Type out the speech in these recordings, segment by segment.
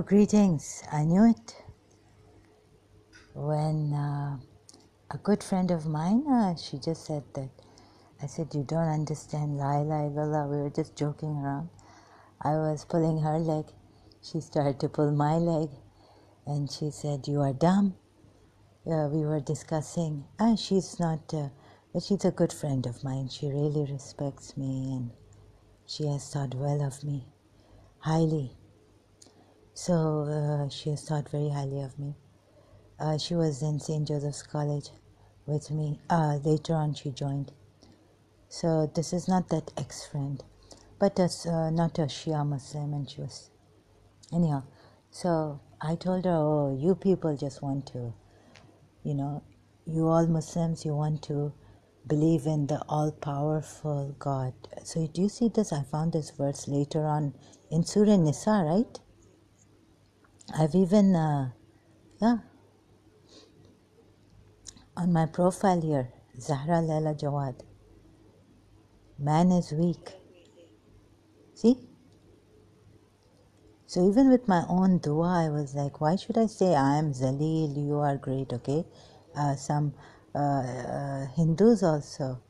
Oh, greetings. I knew it. When a good friend of mine, she just said that. I said, you don't understand, la ilaha illallah. We were just joking around. I was pulling her leg. She started to pull my leg. And she said, you are dumb. We were discussing. She's not, but she's a good friend of mine. She really respects me and she has thought well of me, highly. So she has thought very highly of me. She was in St. Joseph's College with me. Later on she joined. So this is not that ex-friend, but not a Shia Muslim, and she was... Anyhow, so I told her, oh, you people just want to, you all Muslims, you want to believe in the all-powerful God. So do you see this? I found this verse later on in Surah Nisa, right? I've even, on my profile here, Zahra Laila Jawad. Man is weak. See? So even with my own dua, I was like, why should I say I am Zalil, you are great, okay? Some Hindus also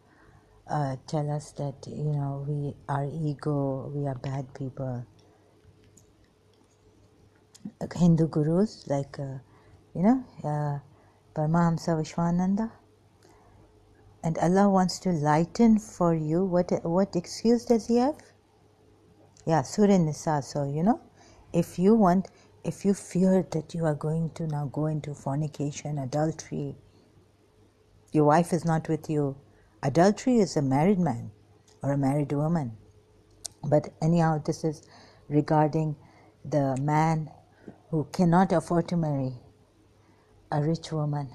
tell us that, we are ego, we are bad people. Hindu gurus like, Paramahamsa Vishwananda. And Allah wants to lighten for you. What excuse does he have? Yeah, Surah Nisa. So, if you fear that you are going to now go into fornication, adultery, your wife is not with you. Adultery is a married man or a married woman. But anyhow, this is regarding the man who cannot afford to marry a rich woman,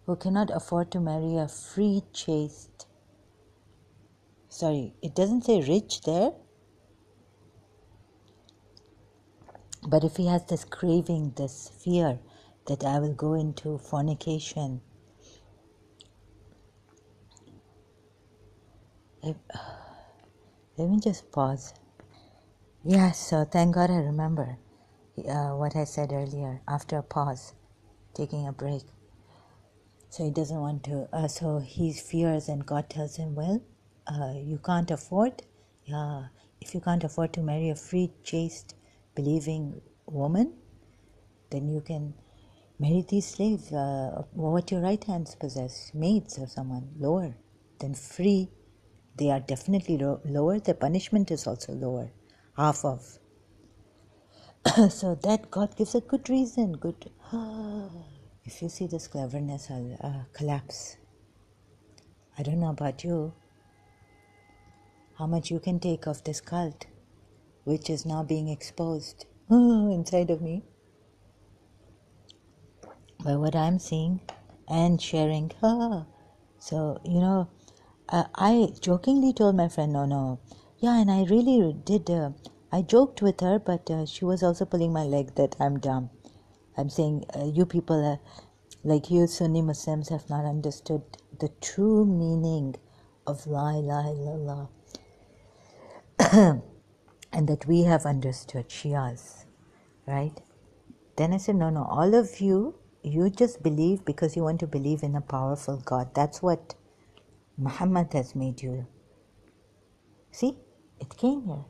who cannot afford to marry a free, chaste. Sorry, it doesn't say rich there. But if he has this craving, this fear that I will go into fornication, let me just pause. Yes, so thank God I remember what I said earlier, after a pause, taking a break. So he doesn't want to, so he fears, and God tells him, well, you can't afford, if you can't afford to marry a free, chaste, believing woman, then you can marry these slaves, what your right hands possess, maids or someone lower than free. They are definitely lower. The punishment is also lower, half of. So that God gives a good reason, good. If you see this cleverness, I'll collapse. I don't know about you, how much you can take of this cult, which is now being exposed inside of me. By what I'm seeing and sharing. So, I jokingly told my friend, no. Yeah, and I really did. I joked with her, but she was also pulling my leg that I'm dumb. I'm saying, you people, like you Sunni Muslims, have not understood the true meaning of La ilaha illallah. And that we have understood, Shias, right? Then I said, no, all of you just believe because you want to believe in a powerful God. That's what Muhammad has made you. See, it came here.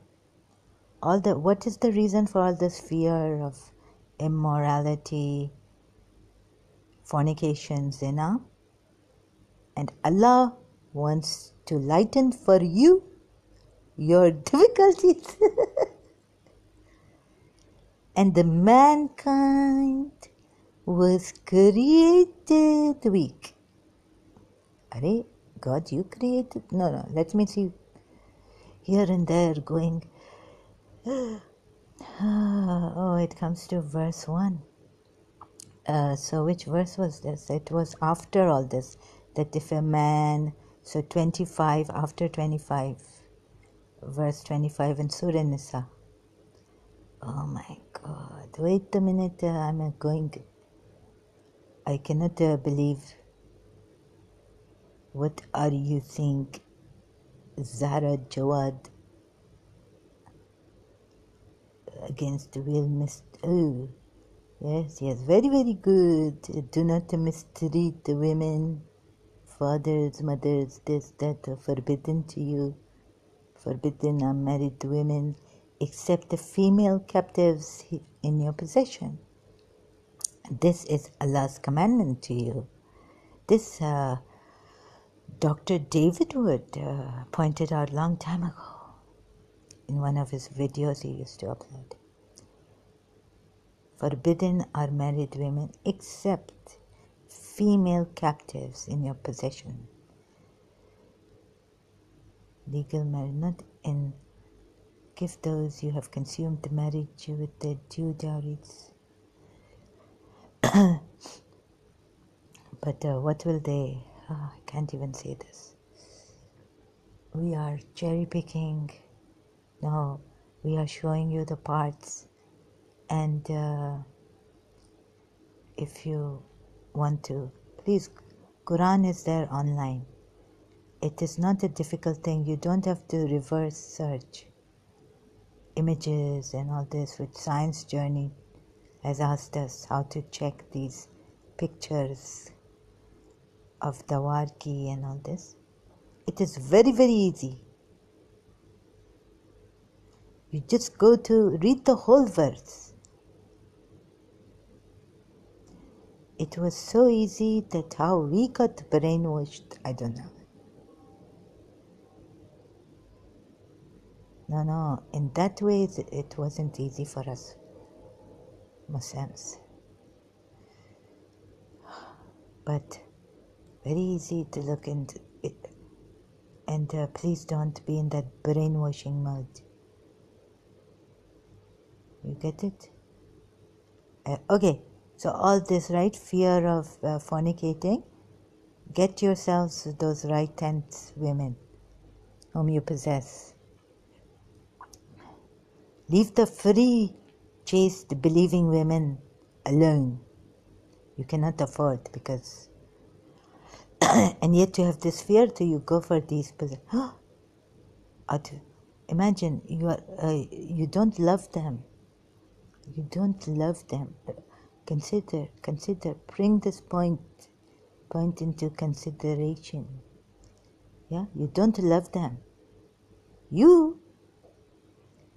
What is the reason for all this fear of immorality, fornication, zina? And Allah wants to lighten for you your difficulties. And the mankind was created weak. Are, God, you created? No, let me see. Here and there going, it comes to verse 1. So which verse was this? It was after all this, that if a man, so 25, after 25, verse 25 in Surah Nisa. Oh my God, wait a minute, I cannot believe. What are you think, Zahra Jawad? against the will oh, yes, very, very good. Do not mistreat the women, fathers, mothers, this, that, forbidden to you. Forbidden are married women, except the female captives in your possession. This is Allah's commandment to you. This Dr. David Wood pointed out a long time ago in one of his videos he used to upload. Forbidden are married women except female captives in your possession. Legal marriage, not in give those you have consumed the marriage with their due dowries. But what will they? Oh, I can't even say this. We are cherry picking. No, we are showing you the parts. And if you want to, please, Quran is there online. It is not a difficult thing. You don't have to reverse search images and all this, which Science Journey has asked us how to check these pictures of the Warki and all this. It is very, very easy. You just go to read the whole verse. It was so easy that how we got brainwashed, I don't know. No, in that way it wasn't easy for us Muslims. But very easy to look into it. And please don't be in that brainwashing mode. You get it? Okay, so all this, right? Fear of fornicating. Get yourselves those right tenth women whom you possess. Leave the free, chaste, believing women alone. You cannot afford because... and yet you have this fear, so you go for these... Imagine, you don't love them. You don't love them. Consider, bring this point into consideration. Yeah, you don't love them.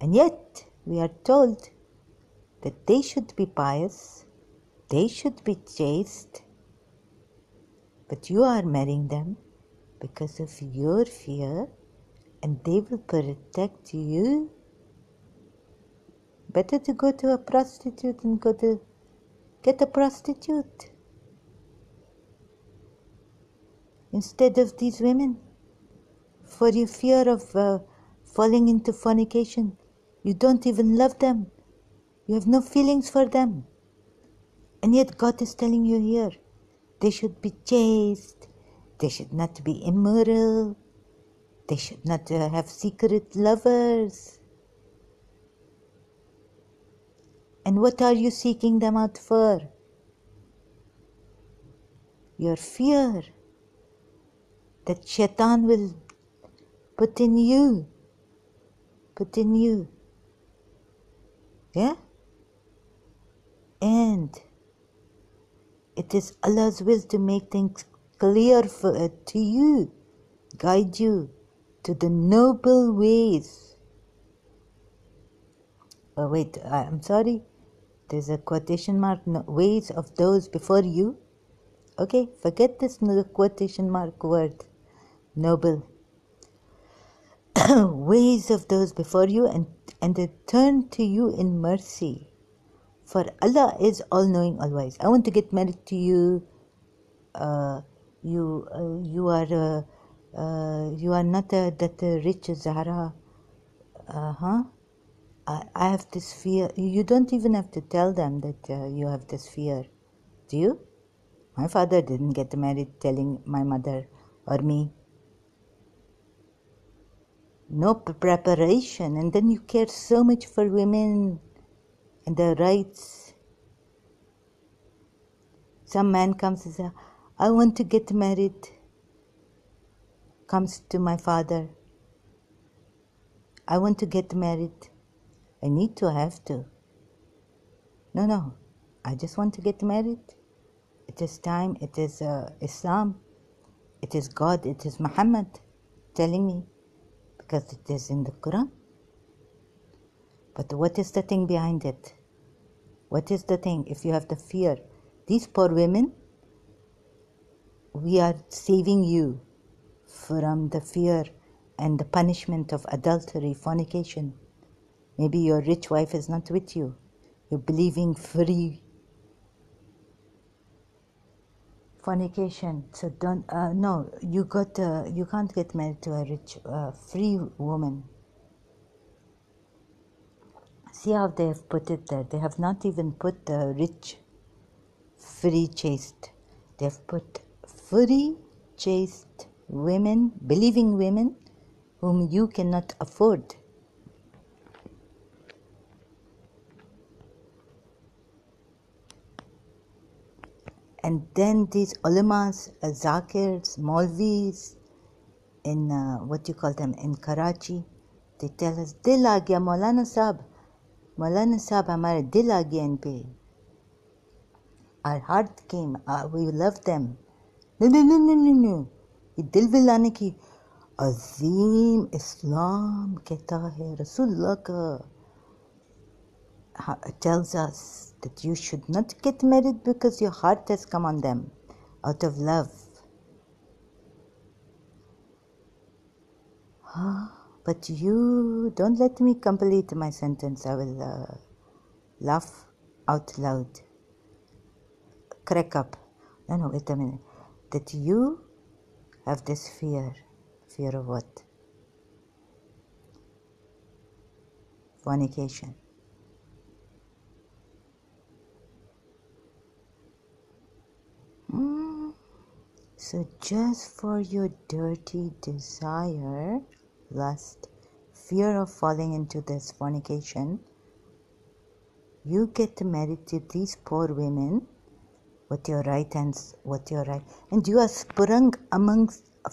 And yet we are told that they should be pious, they should be chaste, but you are marrying them because of your fear, and they will protect you. Better to go to a prostitute and get a prostitute instead of these women. For your fear of falling into fornication, you don't even love them. You have no feelings for them. And yet God is telling you here, they should be chaste, they should not be immoral, they should not have secret lovers. And what are you seeking them out for? Your fear that Shaitan will put in you. Yeah? And it is Allah's will to make things clear to you, guide you to the noble ways. Oh wait, I'm sorry. There's a quotation mark, ways of those before you. Okay, forget this quotation mark word, noble. Ways of those before you, and they turn to you in mercy. For Allah is all-knowing, all-wise. I want to get married to you. You are not that rich Zahra. I have this fear. You don't even have to tell them that you have this fear. Do you? My father didn't get married telling my mother or me. No preparation, and then you care so much for women and their rights. Some man comes and says, I want to get married. Comes to my father. I want to get married. I need to, I have to. No, I just want to get married. It is time, it is Islam, it is God, it is Muhammad telling me, because it is in the Quran. But what is the thing behind it? What is the thing? If you have the fear, these poor women, we are saving you from the fear and the punishment of adultery, fornication. Maybe your rich wife is not with you. You're believing free fornication. So don't. No, you can't get married to a rich, free woman. See how they have put it there. They have not even put the rich, free, chaste. They have put free, chaste women, believing women, whom you cannot afford. And then these ulamas, zakirs, Maulvis, in what you call them, in Karachi, they tell us, dil aa gaya Maulana Sahab hamare dil aa gaya in pe. Our heart came, we love them. No. ये दिल विलाने की अजीम इस्लाम कहता है, रसूलुल्लाह का tells us that you should not get married because your heart has come on them out of love. But you don't let me complete my sentence. I will laugh out loud, crack up. No, wait a minute. That you have this fear. Fear of what? Fornication. So just for your dirty desire, lust, fear of falling into this fornication, you get married to these poor women with your right hands, and you are sprung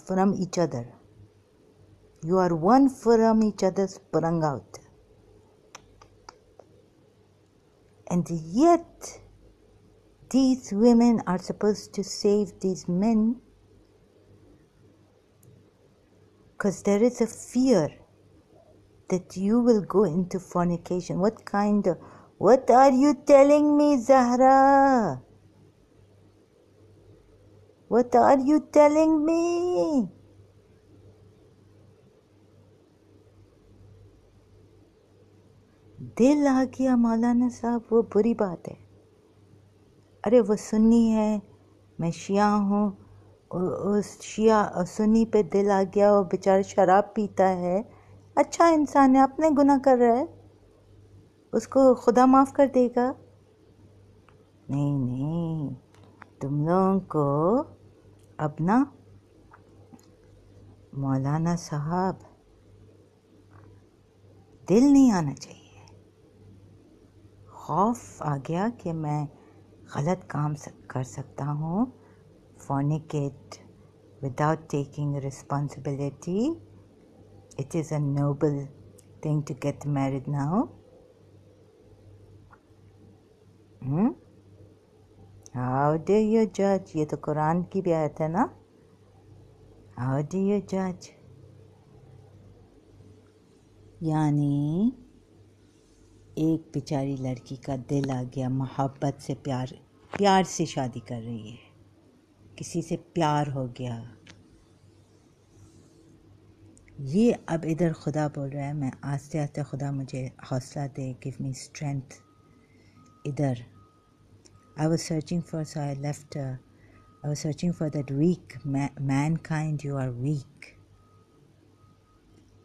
from each other. You are one from each other, sprung out. And yet, these women are supposed to save these men because there is a fear that you will go into fornication. What are you telling me, Zahra? What are you telling me? दिल आ गया मौलाना साहब, वो बुरी बात है. अरे वो सुन्नी है, मैं शिया हूँ, उस शिया सुन्नी पे दिल आ गया, वो बेचारा शराब पीता है, अच्छा इंसान है, अपने गुनाह कर रहा है, उसको खुदा माफ़ कर देगा. नहीं, तुम लोगों को अब ना मौलाना साहब दिल नहीं आना चाहिए. खौफ आ गया कि मैं गलत काम कर सकता हूँ, fornicate without taking responsibility. It is a noble thing to get married now. How do you judge? ये तो कुरान की भी आयत है ना. How do you judge? यानी एक बेचारी लड़की का दिल आ गया, मोहब्बत से प्यार से शादी कर रही है, किसी से प्यार हो गया. ये अब इधर खुदा बोल रहा है, मैं आस्ते आस्ते खुदा मुझे हौसला दे, गिव मी स्ट्रेंथ. इधर I was searching for that weak mankind. You are weak,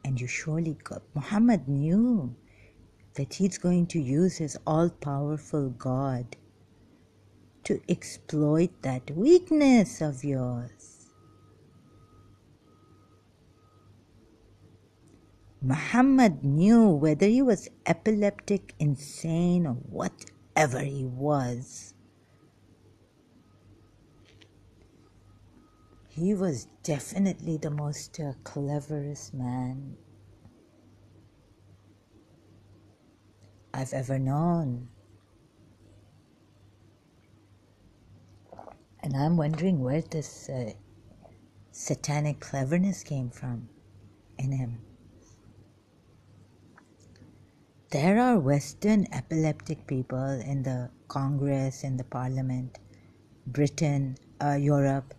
and you surely got. Muhammad knew that he's going to use his all-powerful God to exploit that weakness of yours. Muhammad knew, whether he was epileptic, insane, or whatever he was, he was definitely the most cleverest man. I've ever known. And I'm wondering where this satanic cleverness came from in him. There are Western epileptic people in the Congress, in the Parliament, Britain, Europe.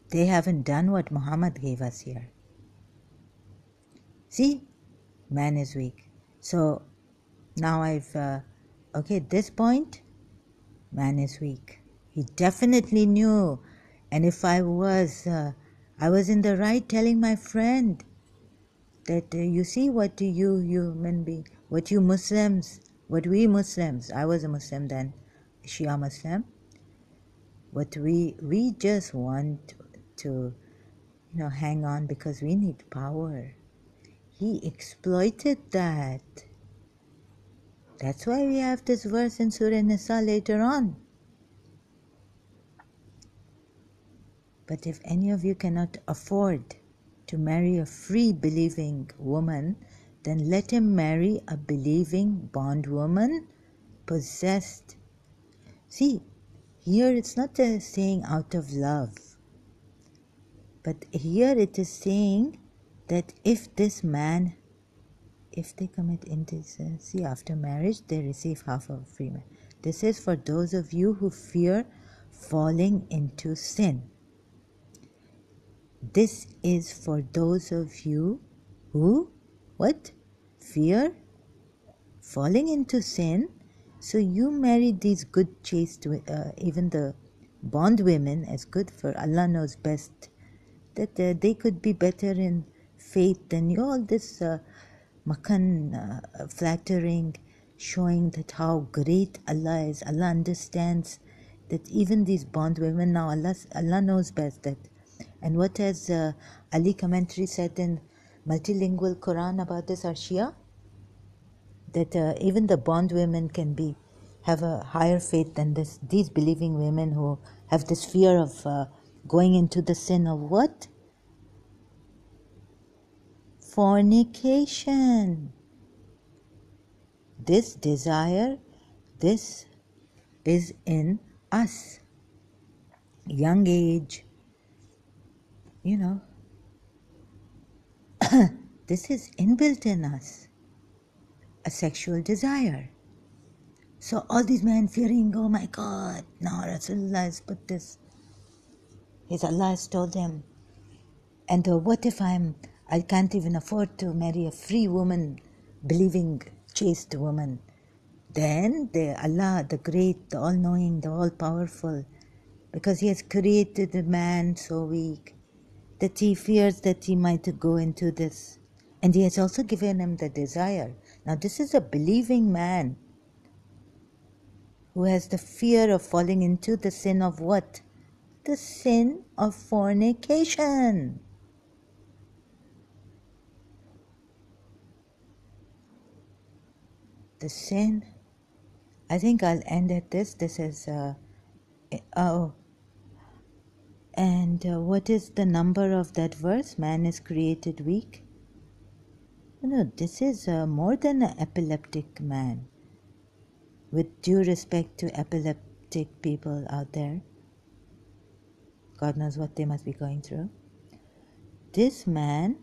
They haven't done what Muhammad gave us here. See, man is weak. So now at this point, man is weak. He definitely knew. And if I was in the right telling my friend that you see what you human being, what you Muslims, what we Muslims, I was a Muslim then, Shia Muslim, what we just want to, hang on because we need power. He exploited that. That's why we have this verse in Surah Nisa later on. But if any of you cannot afford to marry a free believing woman, then let him marry a believing bondwoman possessed. See, here it's not saying out of love, but here it is saying that if this man, if they commit indecency after marriage, they receive half of free man. This is for those of you who fear falling into sin. This is for those of you who, fear falling into sin. So you marry these good chaste, even the bondwomen, as good, for Allah knows best that they could be better in faith than you. All this flattering, showing that how great Allah is. Allah understands that even these bondwomen, now Allah knows best that. And what has Ali commentary said in multilingual Quran about this, are Shia? That even the bondwomen can have a higher faith than these believing women who have this fear of going into the sin of what? Fornication. This desire, this is in us. Young age, this is inbuilt in us. A sexual desire. So all these men fearing, oh my God, now Rasulullah has put this. Allah has told him. And what if I can't even afford to marry a free woman, believing, chaste woman? Then Allah, the great, the all-knowing, the all-powerful, because He has created the man so weak, that he fears that he might go into this. And He has also given him the desire. Now this is a believing man who has the fear of falling into the sin of what? The sin of fornication. The sin. I think I'll end at this. This is, and what is the number of that verse? Man is created weak. No, this is more than an epileptic man. With due respect to epileptic people out there, God knows what they must be going through. This man,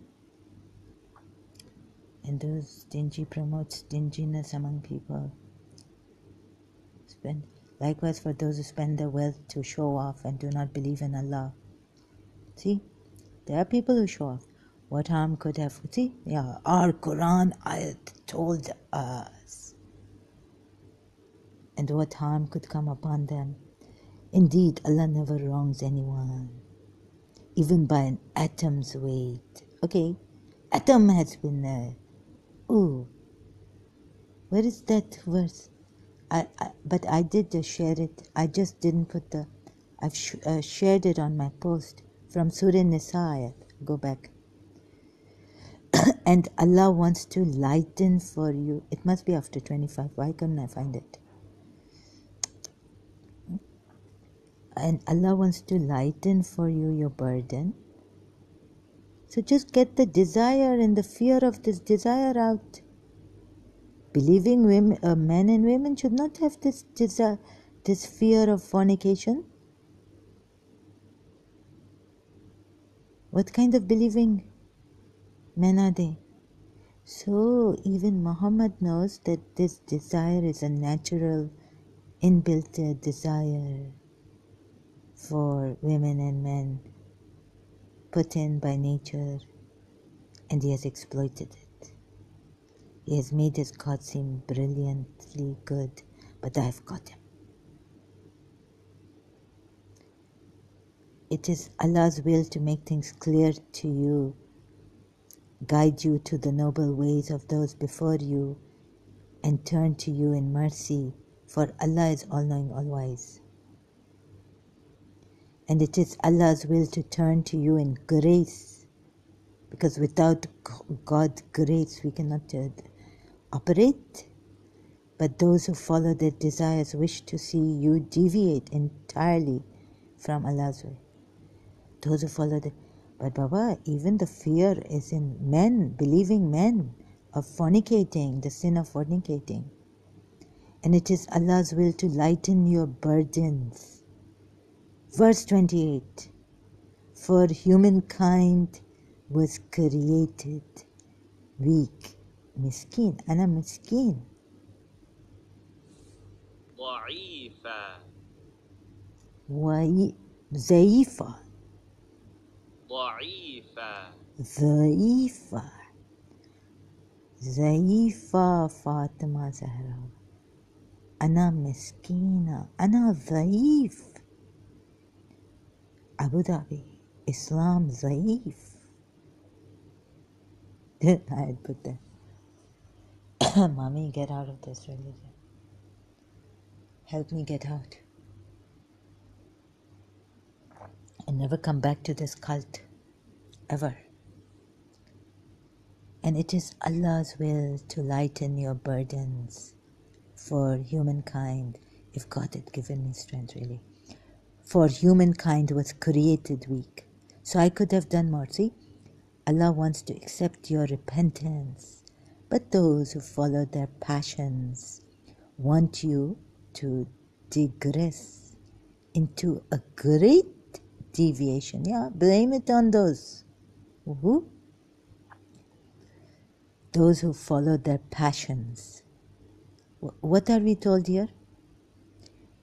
and those stingy promotes stinginess among people. Likewise for those who spend their wealth to show off and do not believe in Allah. See, there are people who show off. What harm could have, our Quran ayat told us. And what harm could come upon them. Indeed, Allah never wrongs anyone, even by an atom's weight. Okay, atom has been there. Where is that verse? But I did share it. I just didn't put I've shared it on my post from Surah Nisa. Go back. And Allah wants to lighten for you. It must be after 25. Why couldn't I find it? And Allah wants to lighten for you your burden. So just get the desire and the fear of this desire out. Believing women, men and women should not have this fear of fornication. What kind of believing men are they? So even Muhammad knows that this desire is a natural, inbuilt desire for women and men, put in by nature, and he has exploited it. He has made his God seem brilliantly good, but I've got him. It is Allah's will to make things clear to you, guide you to the noble ways of those before you, and turn to you in mercy, for Allah is all-knowing, all-wise. And it is Allah's will to turn to you in grace, because without God's grace we cannot operate. But those who follow their desires wish to see you deviate entirely from Allah's way. Those who follow but Baba, even the fear is in men, believing men, of fornicating, the sin of fornicating. And it is Allah's will to lighten your burdens. Verse 28, for humankind was created weak. Miskin, ana miskin. ضعيفة ضعيفة فاطمة زهرا. أنا مسكينة، أنا ضعيف. Abu Dhabi, Islam ضعيف. I had put that. Mommy, get out of this religion. Help me get out. And never come back to this cult. Ever. And it is Allah's will to lighten your burdens for humankind, if God had given me strength really. For humankind was created weak. So I could have done more. See, Allah wants to accept your repentance. But those who follow their passions want you to digress into a great deviation. Yeah, blame it on those. Who? Those who follow their passions. What are we told here?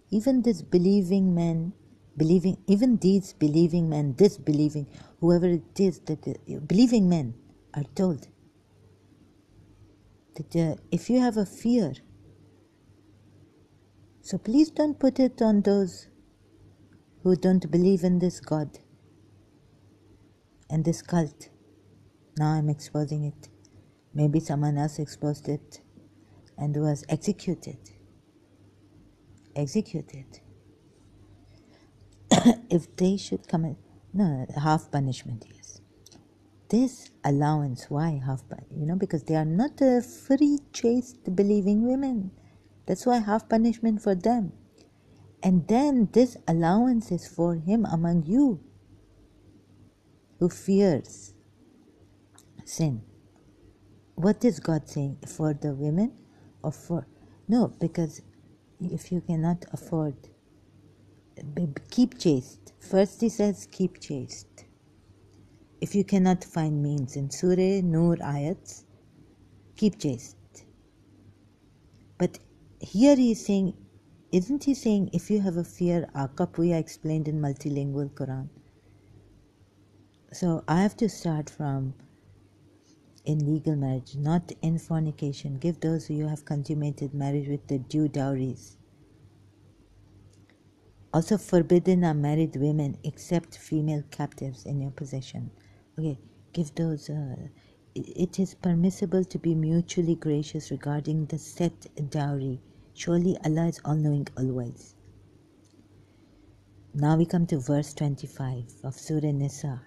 Even this believing men, even these believing men, disbelieving, whoever it is, believing men are told that if you have a fear, so please don't put it on those who don't believe in this God and this cult. Now I'm exposing it. Maybe someone else exposed it and was executed. If they should come, no, half punishment, yes. This allowance, why half punishment? Because they are not free, chaste, believing women. That's why half punishment for them. And then this allowance is for him among you who fears sin. What is God saying? For the women or for? No, because if you cannot afford, keep chaste. First he says keep chaste. If you cannot find means in Surah Nur ayats, keep chaste. But here he is saying, isn't he saying if you have a fear, Akapuya explained in multilingual Quran. So I have to start from in legal marriage, not in fornication. Give those who you have consummated marriage with the due dowries. Also forbidden are married women except female captives in your possession. Okay, give those. It is permissible to be mutually gracious regarding the set dowry. Surely Allah is all-knowing, all-wise. Now we come to verse 25 of Surah Nisa.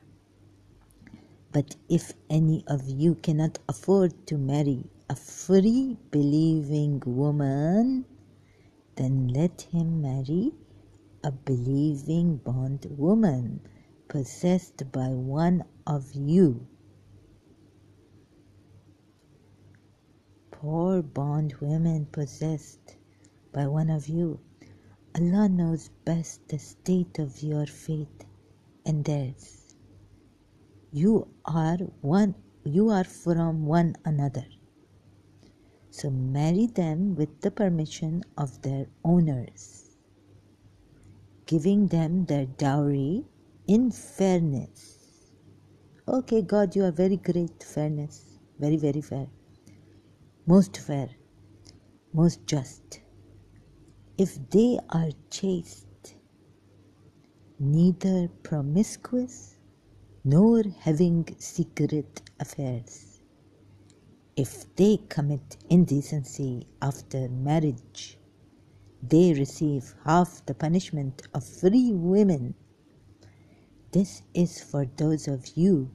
But if any of you cannot afford to marry a free believing woman, then let him marry a believing bondwoman possessed by one of you. poor bondwomen possessed by one of you. Allah knows best the state of your fate and theirs. You are from one another. So marry them with the permission of their owners, giving them their dowry in fairness. Okay, God, you are very great, fairness, very, very fair, fair, most just. If they are chaste, neither promiscuous, nor having secret affairs, if they commit indecency after marriage, they receive half the punishment of free women. This is for those of you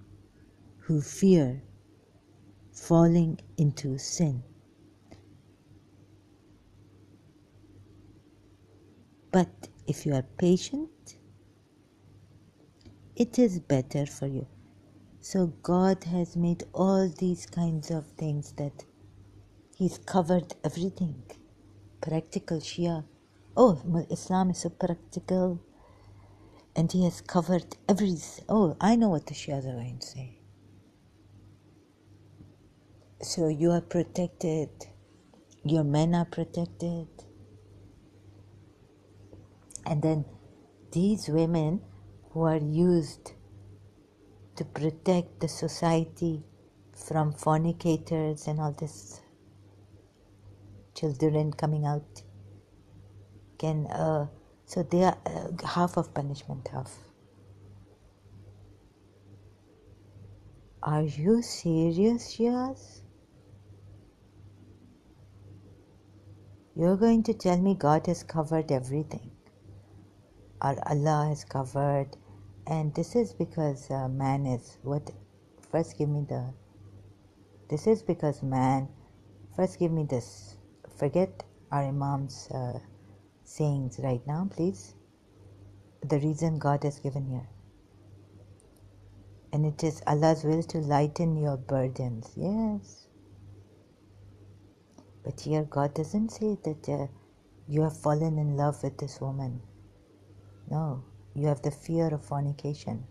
who fear falling into sin. But if you are patient, it is better for you. So God has made all these kinds of things that He's covered everything. Practical Shia. Oh, Islam is so practical. And He has covered everything. Oh, I know what the Shias are going to say. So you are protected. Your men are protected. And then these women who are used to protect the society from fornicators and all this children coming out can so they are half of punishment, half. Are you serious, Shias? You're going to tell me God has covered everything, or Allah has covered, and this is because man is what? First give me the, this is because man, first give me this. Forget our Imam's sayings right now, please. The reason God has given here. And it is Allah's will to lighten your burdens. Yes. But here God doesn't say that you have fallen in love with this woman. No, you have the fear of fornication.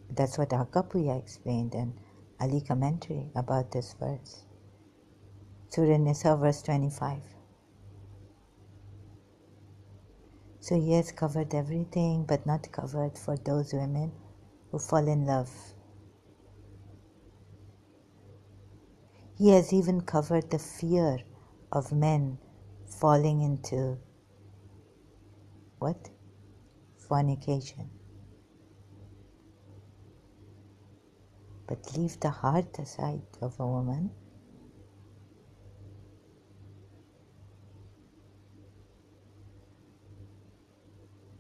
That's what Akapuya explained in Ali commentary about this verse. Surah Nisa verse 25. So He has covered everything, but not covered for those women who fall in love. He has even covered the fear of men falling into what? Fornication. But leave the heart aside of a woman.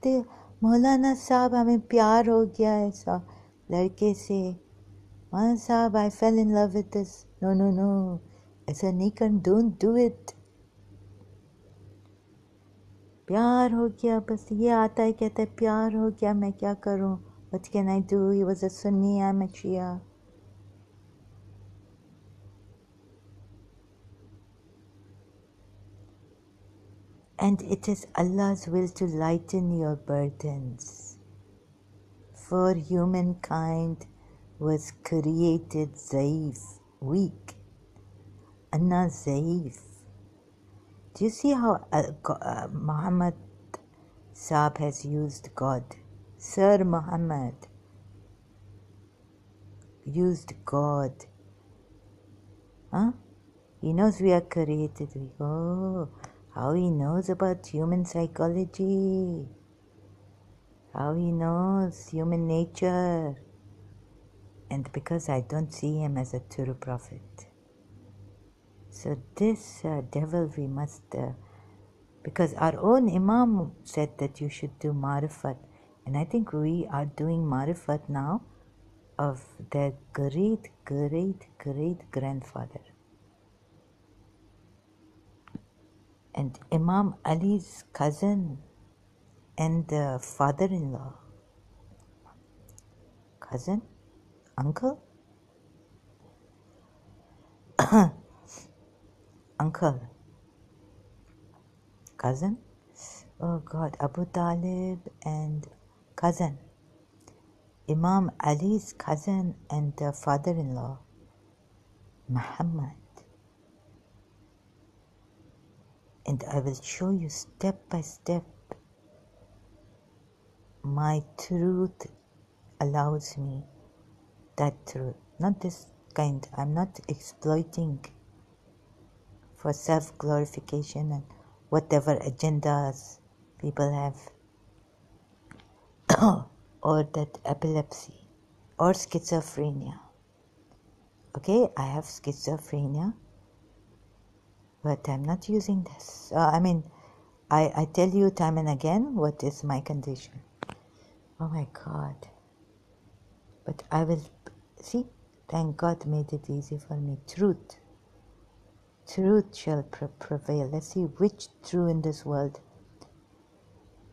तो मौलाना साहब हमें प्यार हो गया ऐसा लड़के से, मौलाना साहब I fell in love with this. No, ऐसा नहीं कर, don't do it. प्यार हो गया, बस ये आता है कहता है प्यार हो गया, मैं क्या करूं, what can I do, he was a Sunni, I'm a Shia. And it is Allah's will to lighten your burdens. For humankind was created zaif, weak. Anna zaif. Do you see how Muhammad Saab has used God? Sir Muhammad used God. Huh? He knows we are created weak. Oh, how he knows about human psychology. How he knows human nature. And because I don't see him as a true prophet. So this devil we must, because our own Imam said that you should do marifat. And I think we are doing marifat now of their great grandfather. And Imam Ali's cousin and father-in-law. Cousin? Uncle? uncle, cousin, oh God, Abu Talib and cousin, Imam Ali's cousin and father-in-law, Muhammad. And I will show you step by step. My truth allows me that truth, not this kind. I'm not exploiting for self-glorification and whatever agendas people have, or that epilepsy, or schizophrenia. Okay, I have schizophrenia, but I'm not using this. I tell you time and again what is my condition. Oh my God. But I will, see, thank God made it easy for me. Truth. Truth shall prevail. Let's see which true in this world.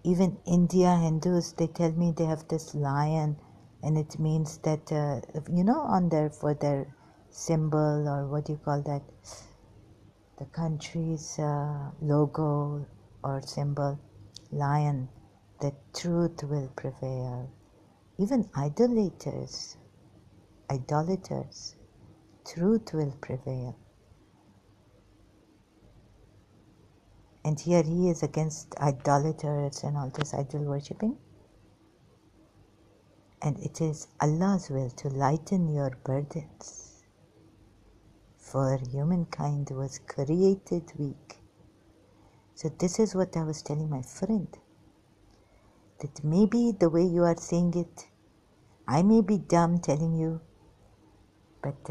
Even India Hindus, they tell me they have this lion, and it means that, on their, for their symbol, or what do you call that, the country's logo or symbol, lion, that truth will prevail. Even idolaters, truth will prevail. And here he is against idolaters and all this idol worshipping. And it is Allah's will to lighten your burdens. For humankind was created weak. So this is what I was telling my friend. That maybe the way you are saying it, I may be dumb telling you, but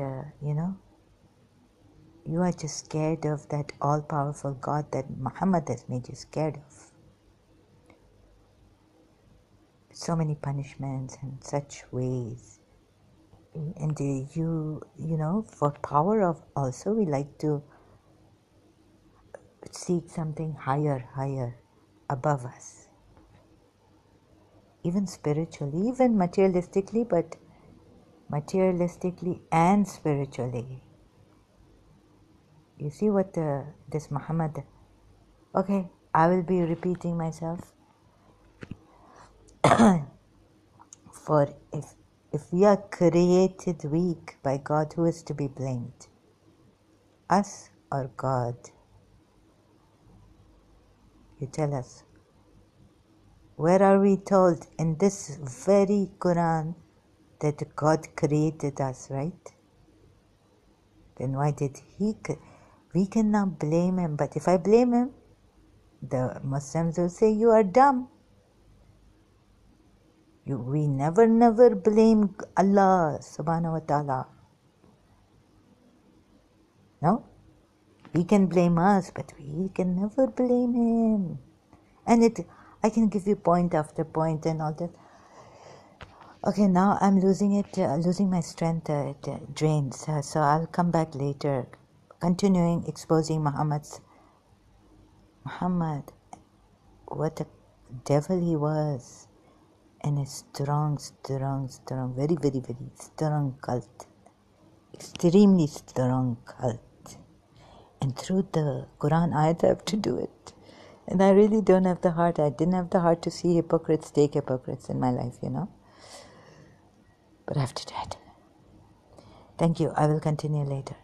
you are just scared of that all-powerful God that Muhammad has made you scared of. So many punishments and such ways. And for power of also we like to seek something higher, above us. Even spiritually, even materialistically, but materialistically and spiritually. You see what this Muhammad... Okay, I will be repeating myself. For if we are created weak by God, who is to be blamed? Us or God? You tell us. Where are we told in this very Quran that God created us, right? Then why did we cannot blame him, but if I blame him, the Muslims will say you are dumb. We never blame Allah subhanahu wa ta'ala. No? We can blame us, but we can never blame him. And I can give you point after point and all that. Okay, now I'm losing my strength, it drains. So I'll come back later, continuing exposing Muhammad, what a devil he was, and a strong, very, very, very strong cult, extremely strong cult. And through the Quran, I have to do it. And I really don't have the heart. I didn't have the heart to see hypocrites take hypocrites in my life, But I have to do it. Thank you. I will continue later.